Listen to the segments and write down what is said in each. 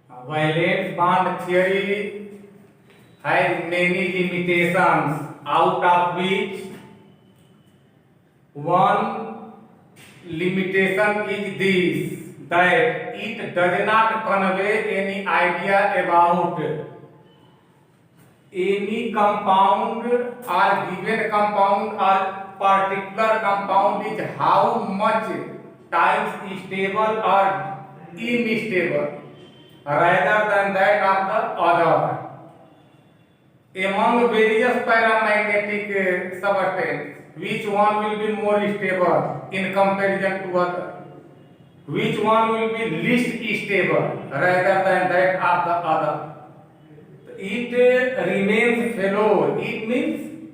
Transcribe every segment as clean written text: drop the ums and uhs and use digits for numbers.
Valence bond theory has many limitations, out of which one limitation is this, that it does not convey any idea about any compound or given compound or particular compound is how much times stable or unstable rather than that of the other. Among various paramagnetic substances, which one will be more stable in comparison to other? Which one will be least stable rather than that of the other? It remains fellow. It means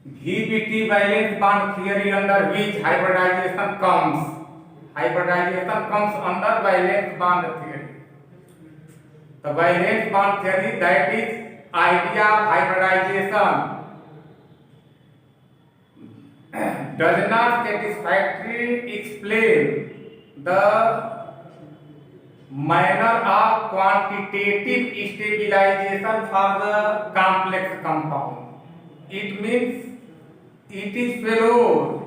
VBT valence bond theory under which hybridization comes. Hybridization comes under valence bond theory. The valence bond theory, that is idea of hybridization, does not satisfactorily explain the manner of quantitative stabilization for the complex compound. It means it is failure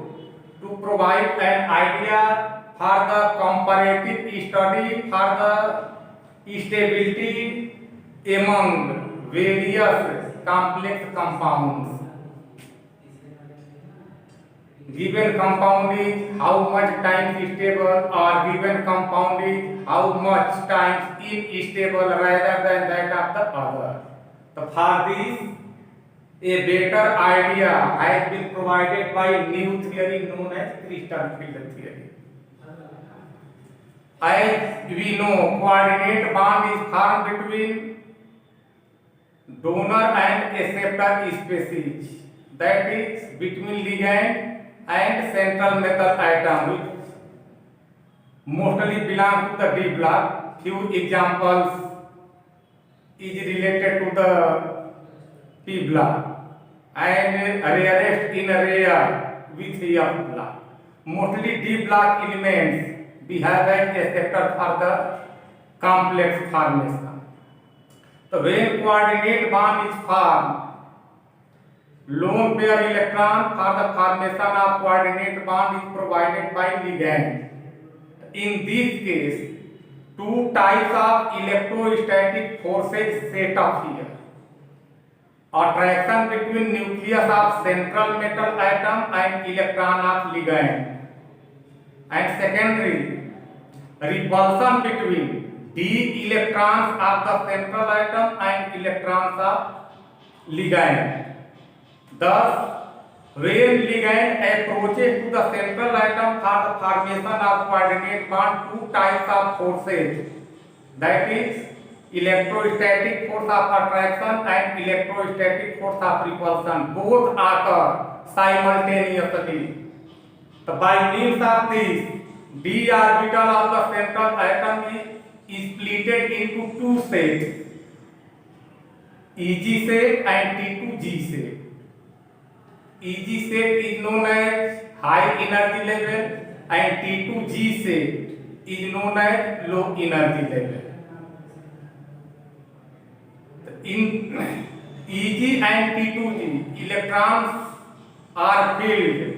to provide an idea for the comparative study for the stability among various complex compounds. Given compound is how much time stable, or given compound is how much time unstable rather than that of the other. So for this, a better idea has been provided by new theory known as crystal field theory. As we know, coordinate bond is formed between donor and acceptor species, that is between ligand and central metal atom, which mostly belong to the D block. Few examples is related to the P block, and rarest in rare with F block. Mostly D block elements behave as acceptor for the complex formation. So when coordinate bond is formed, lone pair electron for the formation of coordinate bond is provided by ligand. In this case, two types of electrostatic forces set up here. Attraction between nucleus of central metal atom and electron of ligand. And secondary, repulsion between d electrons of the central atom and electrons of ligand. Thus, when ligand approaches to the central atom for the formation of coordinate bond, two types of forces, that is electrostatic force of attraction and electrostatic force of repulsion, both occur simultaneously. So by means of this, d orbital of the central atom is splitted into two sets, Eg set and T2G set. Eg set is known as high energy level and T2G set is known as low energy level. In Eg and T2G, electrons are filled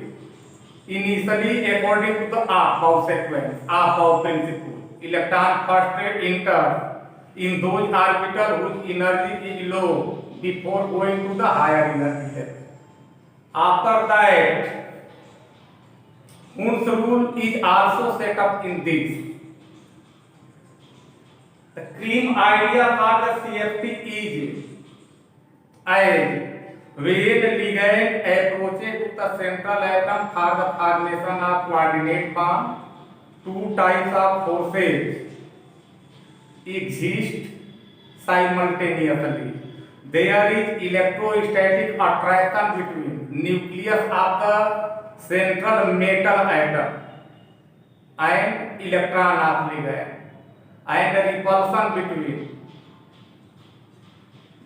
initially according to the Aufbau sequence, Aufbau principle. Electron first enter in those orbitals whose energy is low before going to the higher energy level. After that, Hund's rule is also set up in this. The cream idea for the CFT is as when ligand approaches to the central atom for the formation of coordinate bond, two types of forces exist simultaneously. There is electrostatic attraction between nucleus of the central metal atom and electron of ligand, and repulsion between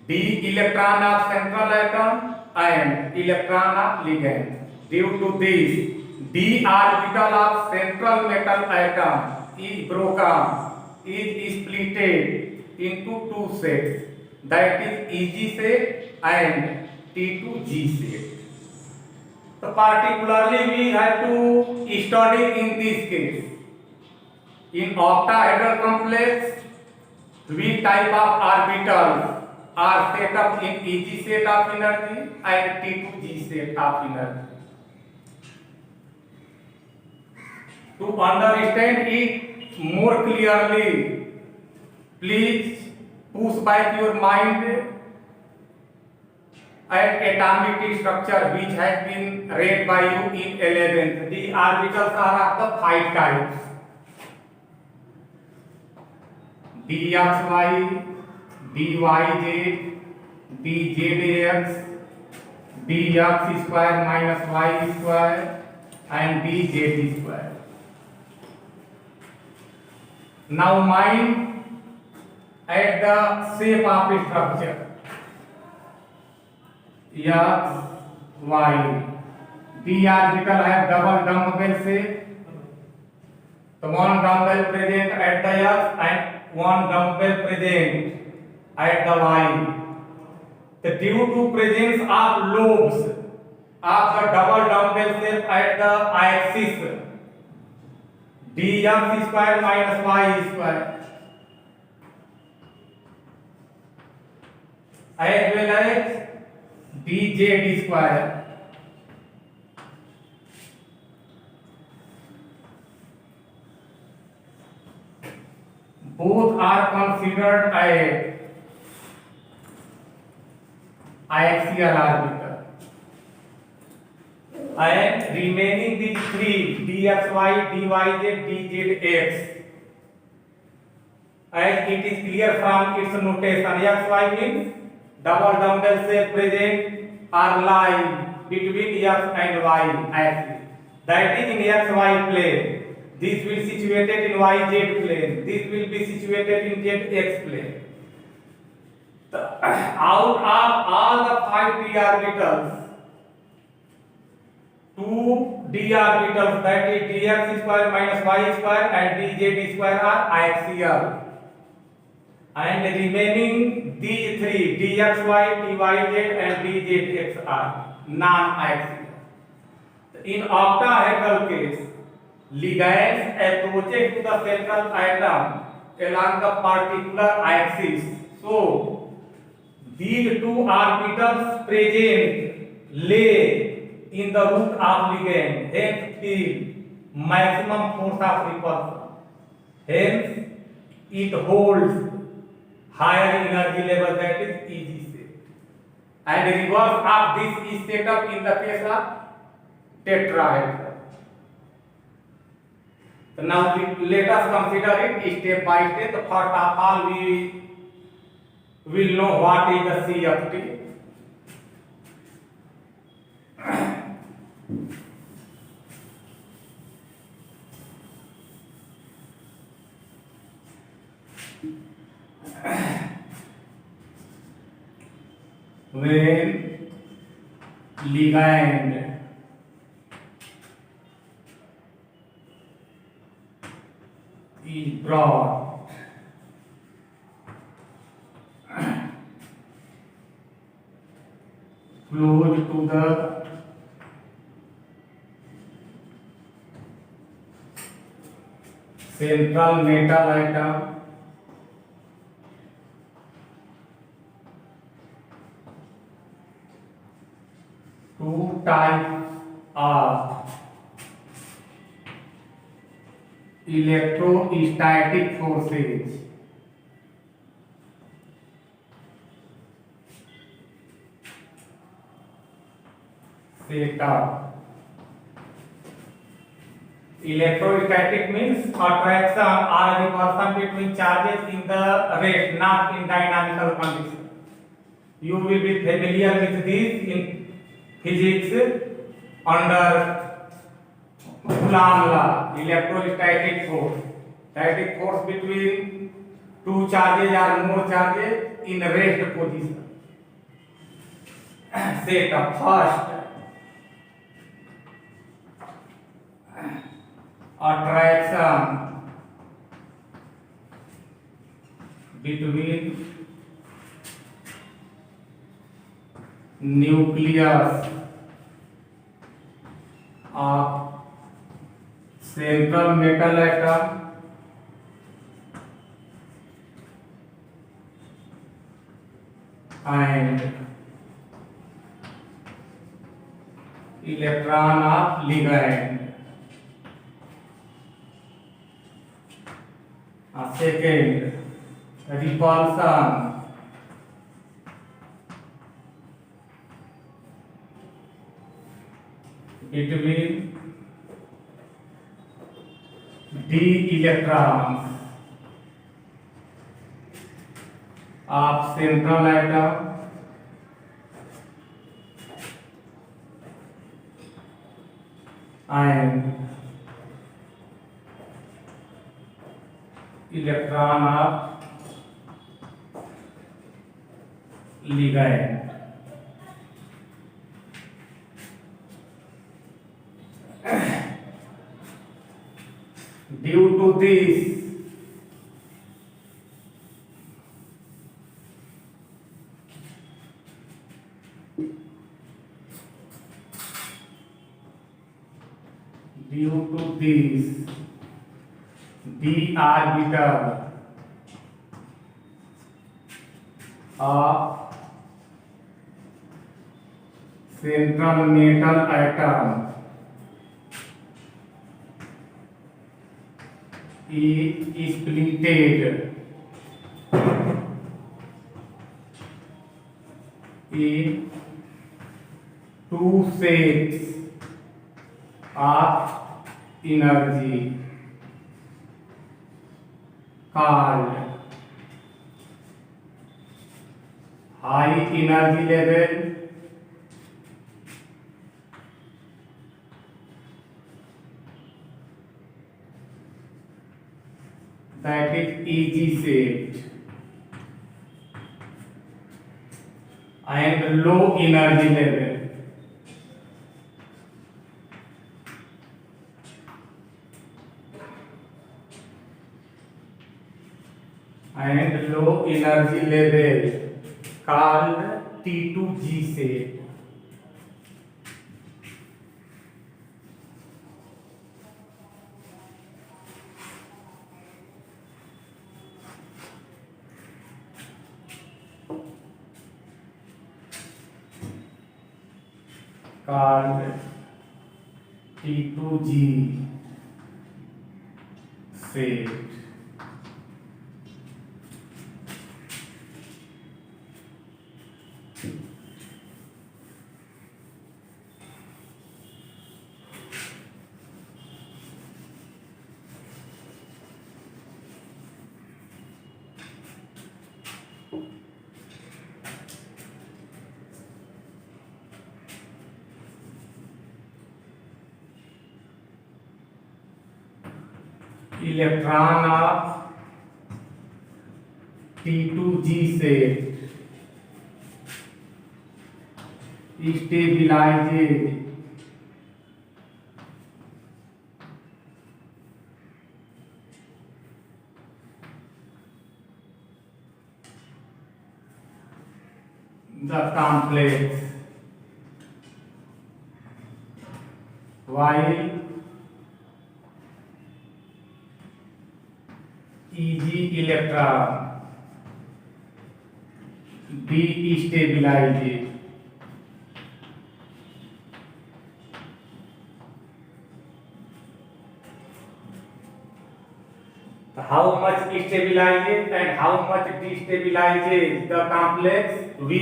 d electron of central atom and electron of ligand. Due to this, d orbital of central metal atom is broken, is splitted into two sets, that is EG set and T2G set. So particularly we have to study in this case. In octahedral complex, which type of orbitals are set up in EG set of energy and T2G set of energy. To understand it more clearly, please push back your mind at atomic structure which has been read by you in 11th. The orbitals are of the 5 types: dxy, dyz, dzx, dx square minus y square and dz square. Now mind at the shape of structure x, y. D orbital have double dumbbell shape. So one dumbbell present at the x and one dumbbell present at the y. The due to presence of lobes of the double dumbbell shape at the axis, dx square minus y square, as well as dz square. Both are considered axial orbital, and remaining these three dxy, dyz, dzx, as it is clear from its notation, xy means double dumbbell shape present or lie between x and y axis, that is in xy plane. This will be situated in yz plane. This will be situated in zx plane. Out of all the 5 d orbitals, 2 d orbitals, that is dx square minus y square and dz square, are axial, and remaining these 3 dxy, dyz and dzx are non-axial. In octahedral case, ligands approaches to the central atom along the particular axis. So these 2 orbitals present lay in the root of ligand, hence the maximum force of repulsion. Hence it holds higher energy level, that is EG state. And reverse of this is set up in the case of tetrahedral. So now let us consider it step by step. First of all, we will know what is the CFT. When ligand is brought close to the central metal atom, two types of electrostatic forces set up. Electrostatic means attraction or repulsion between charges in the rest, not in dynamical condition. You will be familiar with this in physics under Coulomb law. Electrostatic force, static force between 2 charges or more charges in rest position. Set up first attraction between nucleus of central metal atom and electron of ligand. Second, repulsion between d electrons of central atom and electron of ligand. Due to this, d orbital of central metal atom is splitted in two sets of energy called high energy level that is EG shaped and low energy level called T2G shape. Called T2G shape. Electron of T2G shape stabilizes the complex while EG electron destabilizes. How much stabilizes and how much destabilizes the complex? We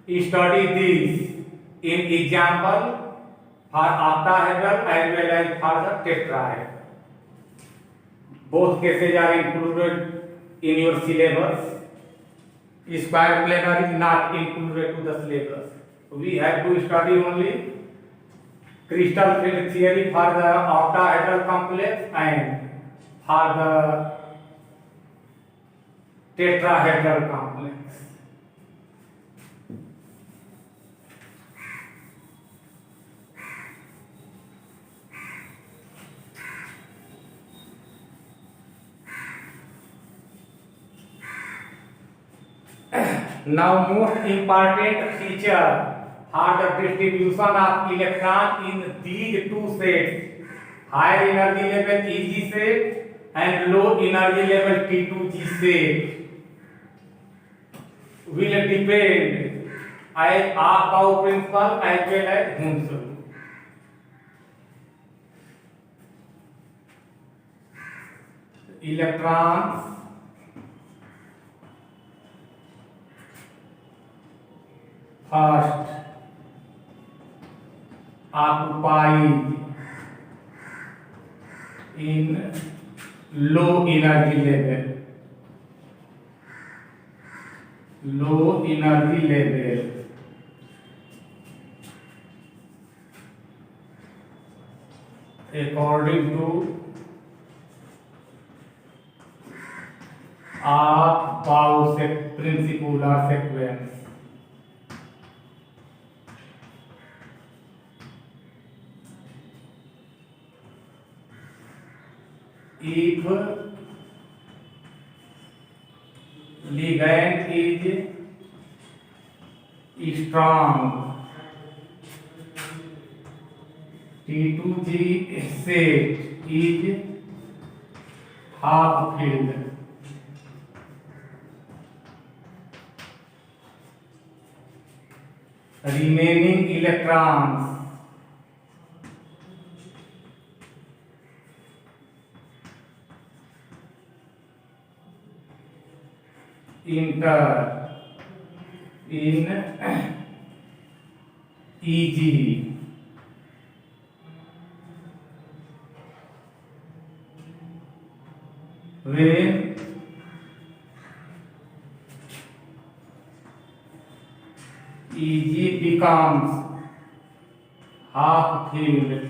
will study this in example for octahedral as well as for the tetrahedral. Both cases are included in your syllabus. Square planar is not included to the syllabus. We have to study only crystal field theory for the octahedral complex and for the tetrahedral complex. Now, most important feature are the distribution of electron in these two sets: higher energy level Eg set and low energy level T2G set will depend as Aharonov principle as well as Hund's rule. Electrons first occupied in low energy level, according to Aharonov principle or sequence. If ligand is strong, T2G set is half filled. Remaining electrons enter in Eg when Eg becomes half filled.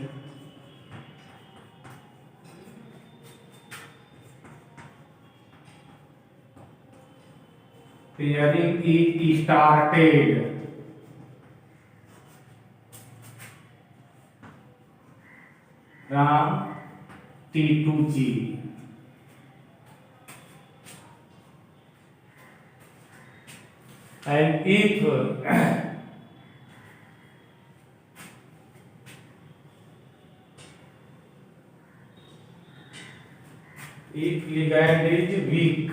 Pairing is started. From T2G. And if ligand is weak,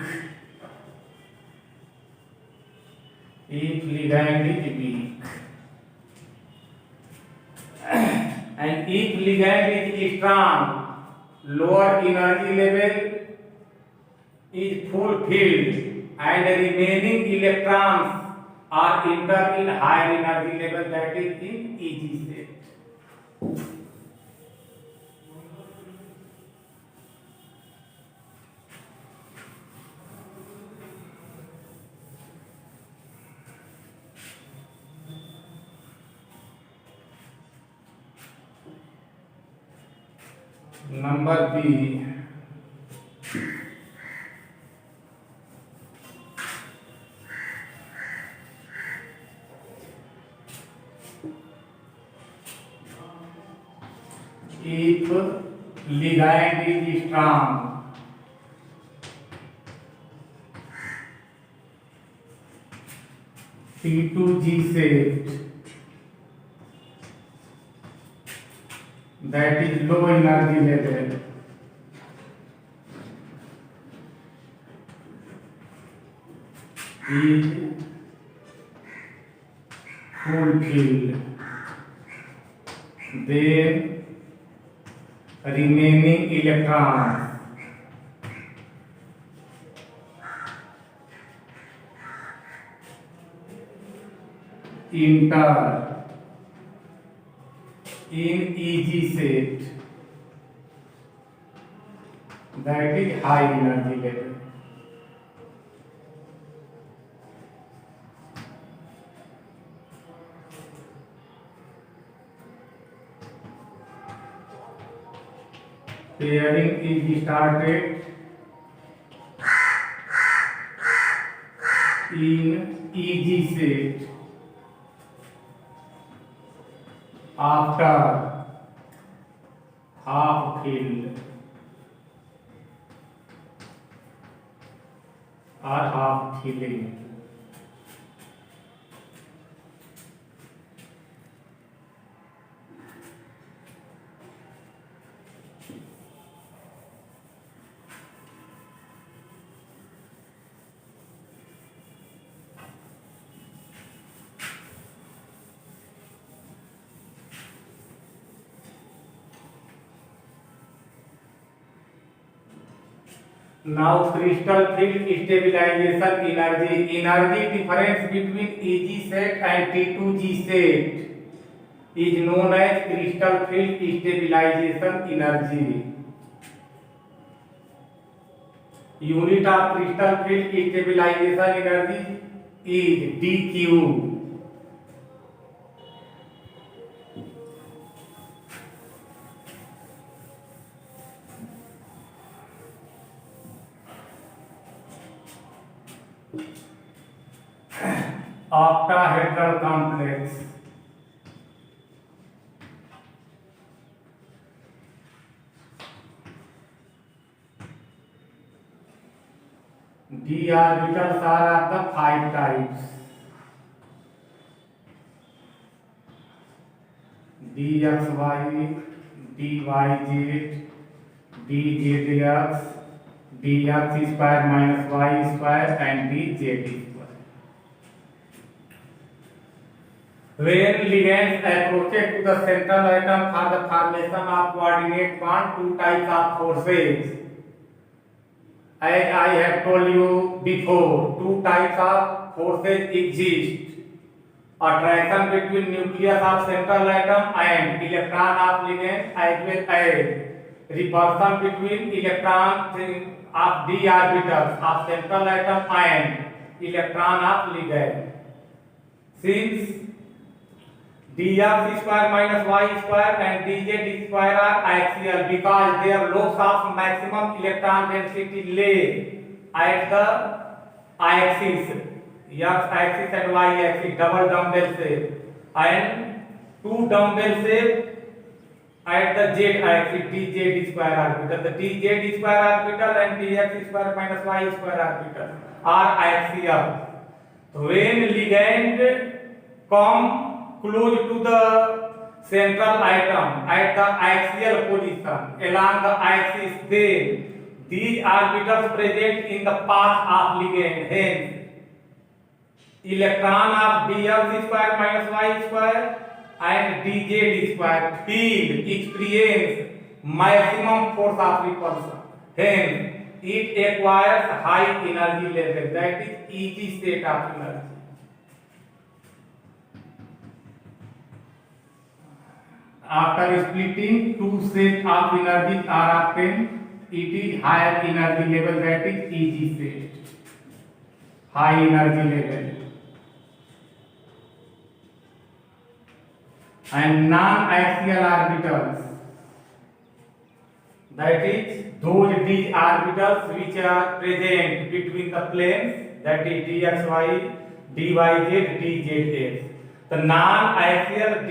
and if ligand is strong, lower energy level is fulfilled and remaining electrons are entered in higher energy level, that is in Eg state. Number B. If ligand is strong, T2G set, that is low energy level, is fulfilled, then remaining electrons enter in Eg set, that is high energy level. Pairing is started in Eg set after half filled or half filling. Now crystal field stabilization energy difference between EG set and T2G set is known as crystal field stabilization energy. Unit of crystal field stabilization energy is dQ. Octahedral complex. D orbitals are of the 5 types. dxy, dyz, dzx, dx square minus y square and dz square. When ligands approach to the central atom for the formation of coordinate bond, two types of forces. As I have told you before, two types of forces exist. Attraction between nucleus of central atom and electron of ligand, as well as repulsion between electrons of d orbitals of central atom and electron of ligand. Since dx square minus y square and dz square are axial because their lobes of maximum electron density lay at the axis, x axis and y axis, double dumbbell shape, and two dumbbell shape at the z axis, dz square orbital. The dz square orbital and dx square minus y square orbital are axial. When ligand come close to the central atom at the axial position along the axis, then these orbitals present in the path of ligand. Hence, electron of dx square minus y square and dz square field experience maximum force of repulsion. Hence, it acquires high energy level, that is EG state of energy. After splitting, two sets of energies are obtained. It is higher energy level, that is EG state. High energy level. And non-axial orbitals, that is those d orbitals which are present between the planes, that is dxy, dyz, dzx. The non-axial d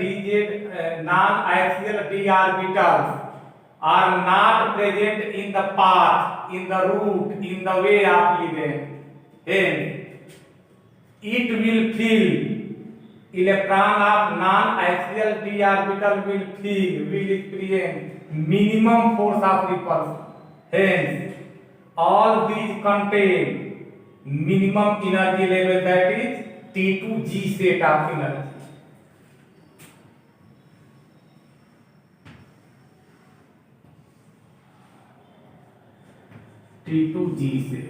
orbitals are not present in the path, in the route, in the way of ligand. Hence, it will fill. Electron of non-axial d orbital will experience minimum force of repulsion. Hence, all these contain minimum energy level, that is T2G set of energy. T2G set.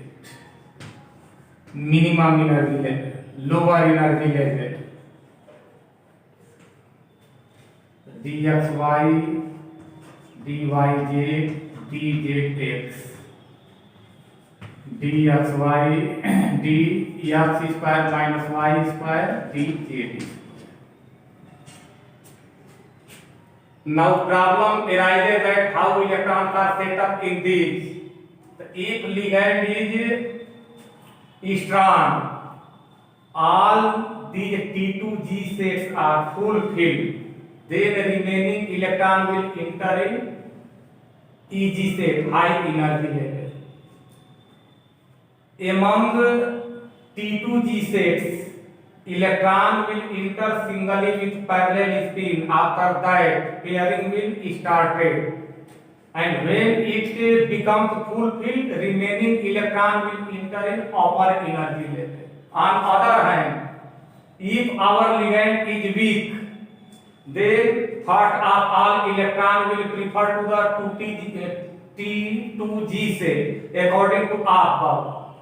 Minimum energy level, lower energy level. dxy, dyj, dzx, dxy, dx square minus y square, dz. Now problem arises that how electrons are set up in these. If ligand is strong, all these T2G sets are fulfilled. Then the remaining electron will enter in EG set, high energy level. Among T2G sets, electron will enter singly with parallel spin. After that, pairing will start. And when it becomes fulfilled, remaining electron will enter in upper energy level. On other hand, if our ligand is weak, then first of all electron will prefer to the T2G set according to above.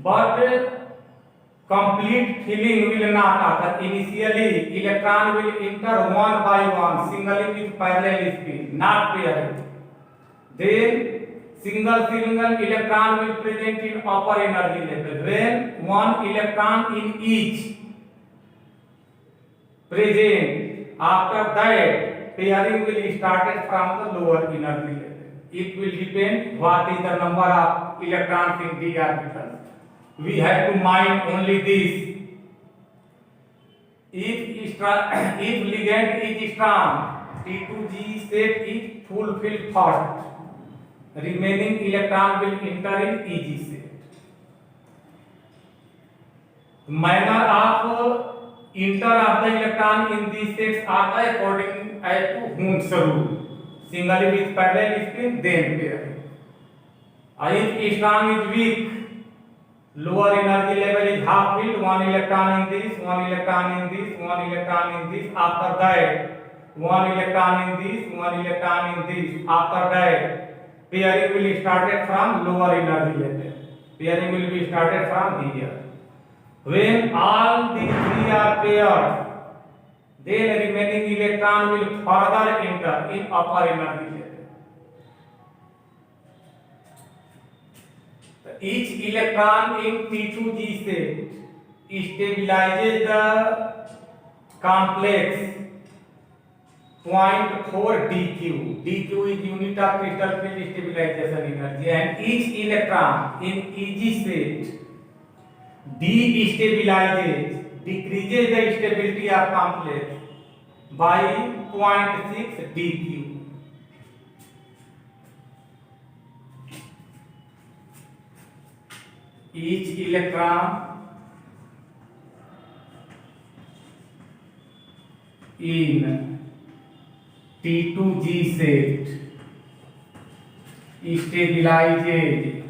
But complete filling will not occur. Initially, electron will enter one by one, singly with parallel speed, not pairing. Then, single electron will present in upper energy level. When one electron in each present, after that, pairing will start from the lower energy level. It will depend what is the number of electrons in d orbitals. We have to mind only this. If ligand is strong, T2G set is fulfilled first. Remaining electron will enter in EG set. Manner of enter of the electron in these sets are according to Hund's rule. Singly with parallel spin, then pairing. If strong is weak, lower energy level is half filled, one electron in this, one electron in this, one electron in this. After that, one electron in this, one electron in this. After that, pairing will start from lower energy level. Pairing will be started from here. When all these three are paired, then remaining electron will further enter in upper energy level. Each electron in T2G set stabilizes the complex 0.4 dq. dq is unit of crystal field stabilization energy, and each electron in EG set decreases the stability of complex by 0.6 dq. Each electron in T2G set stabilizes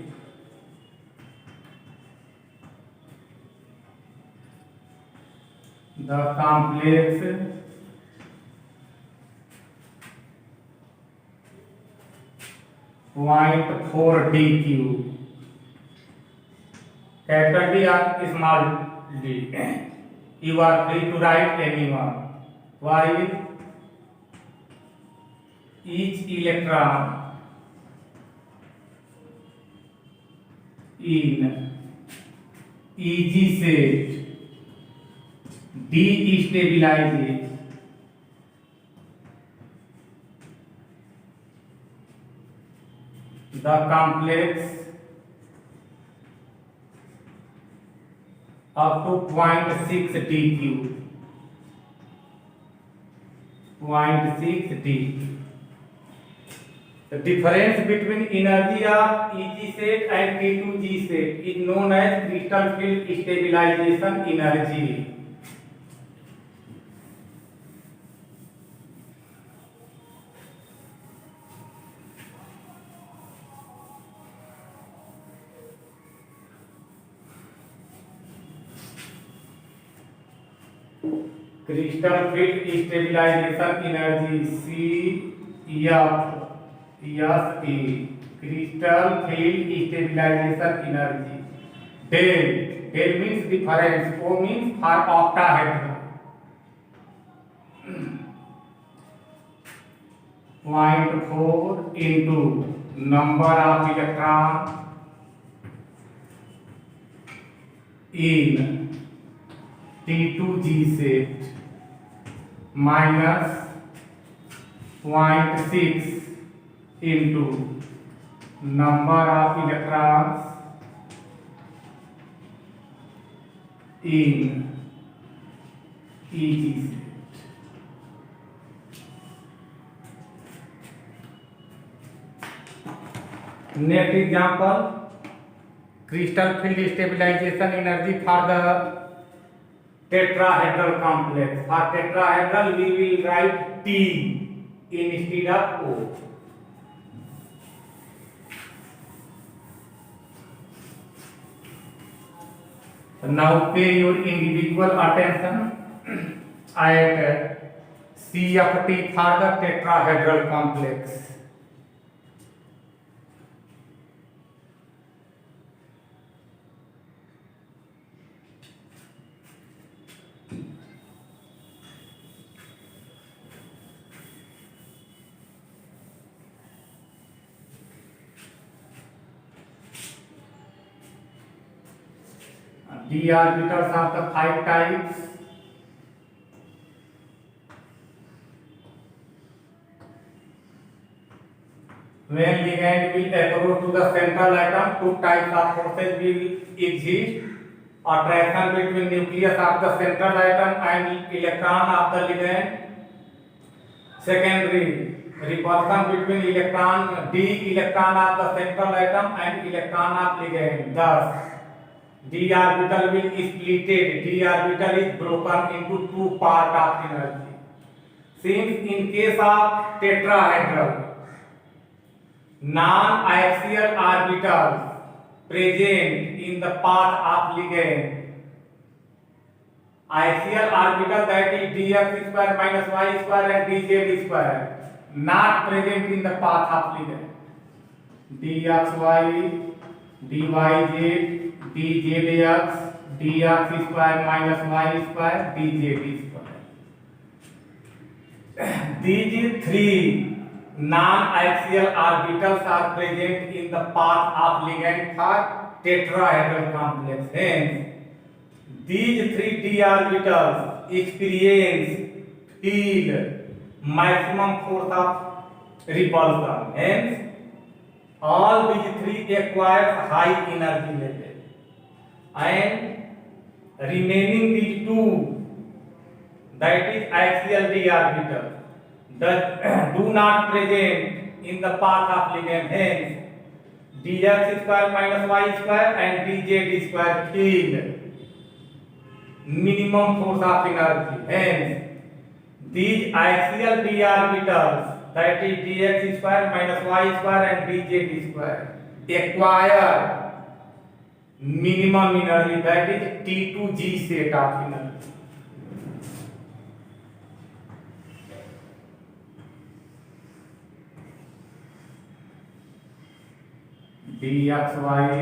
the complex .4 dq. Capital D or small d. You are free to write anyone. While each electron in EG set destabilizes the complex up to 0.6 dq. 0.6 dq. The difference between energy of EG set and T2G set is known as crystal field stabilization energy. Crystal field stabilization energy CFSE. Crystal field stabilization energy. Del means difference. O means for octahedral. 0.4 into number of electrons in T2G set minus 0.6 into number of electrons in EG set. Next example, crystal field stabilization energy for the tetrahedral complex. For tetrahedral, we will write T instead of O. Now pay your individual attention at CFT for the tetrahedral complex. D orbitals are the 5 types. When ligand will approach to the central atom, 2 types of forces will exist. Attraction between nucleus of the central atom and electron of the ligand. Secondary, repulsion between d electron of the central atom and electron of ligand. Thus, d orbital will be splitted. D orbital is broken into 2 parts of energy. Since in case of tetrahedral, non-axial orbitals present in the path of ligand, axial orbital, that is dx square minus y square and dz square, not present in the path of ligand. dxy, dyz, dzdx, dx square minus y square, dz square. These 3 non-axial orbitals are present in the path of ligand for tetrahedral complex. Hence, these 3 d orbitals experience feel maximum force of repulsion. Hence, all these 3 acquire high energy level, and remaining these 2, that is axial d orbital, that do not present in the path of ligand. Hence, dx square minus y square and dz square feel minimum force of energy. Hence, these axial d orbitals, that is dx square minus y square and dz square, acquire minimum energy, that is T2G set of energy. dxy,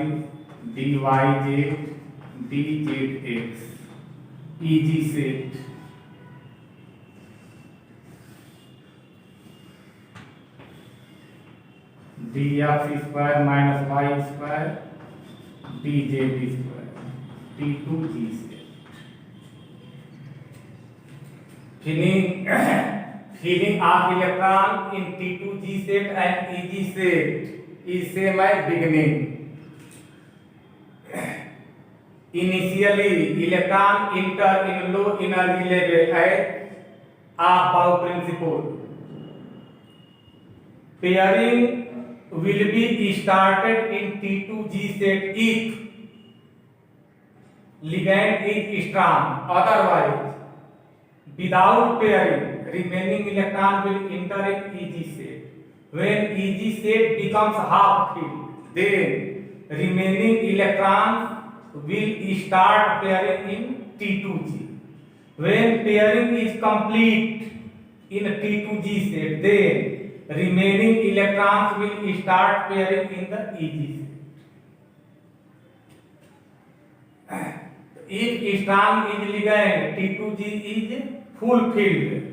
dyz, dzx, EG set. dx square minus y square, dz square, T2G set. Filling of electron in T2G set and EG set is same as beginning. Initially, electron enter in low energy level as above principle. Pairing will be started in T2G set if ligand is strong. Otherwise, without pairing, remaining electron will enter in EG set. When EG set becomes half filled, then remaining electrons will start pairing in T2G. When pairing is complete in T2G set, then remaining electrons will start pairing in the EG set. If strong is ligand, T2G is fulfilled,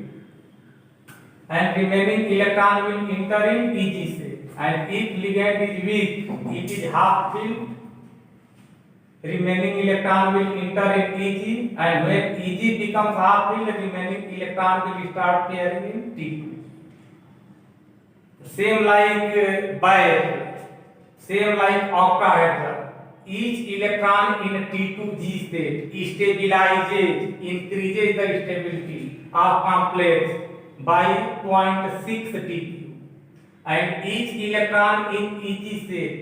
and remaining electron will enter in EG set. And if ligand is weak, it is half filled, remaining electron will enter in EG, and when EG becomes half filled, remaining electron will start pairing in T2. Same like octahedral. Each electron in T2G state increases the stability of complex by 0.6 dQ, and each electron in EG state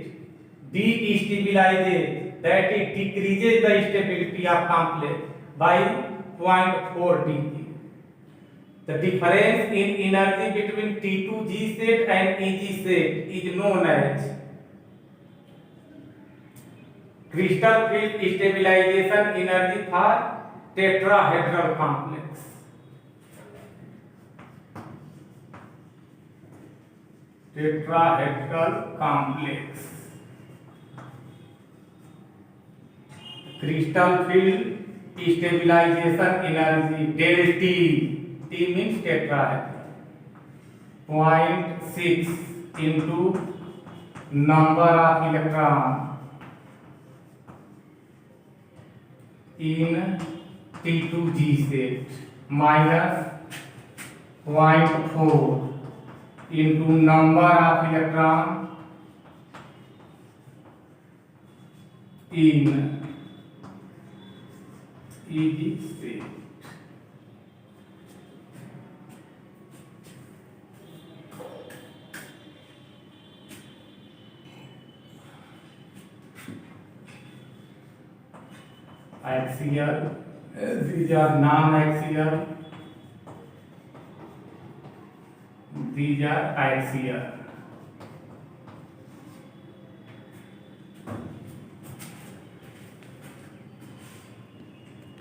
destabilizes, that it decreases the stability of complex by 0.4 dQ. The difference in energy between T2G set and EG set is known as crystal field stabilization energy for tetrahedral complex. tetrahedral complex. Crystal field stabilization energy del T. T means tetrahedral. 0.6 into number of electron in T2G set minus 0.4 into number of electron in EG set. Axial, these are non-axial, these are axial.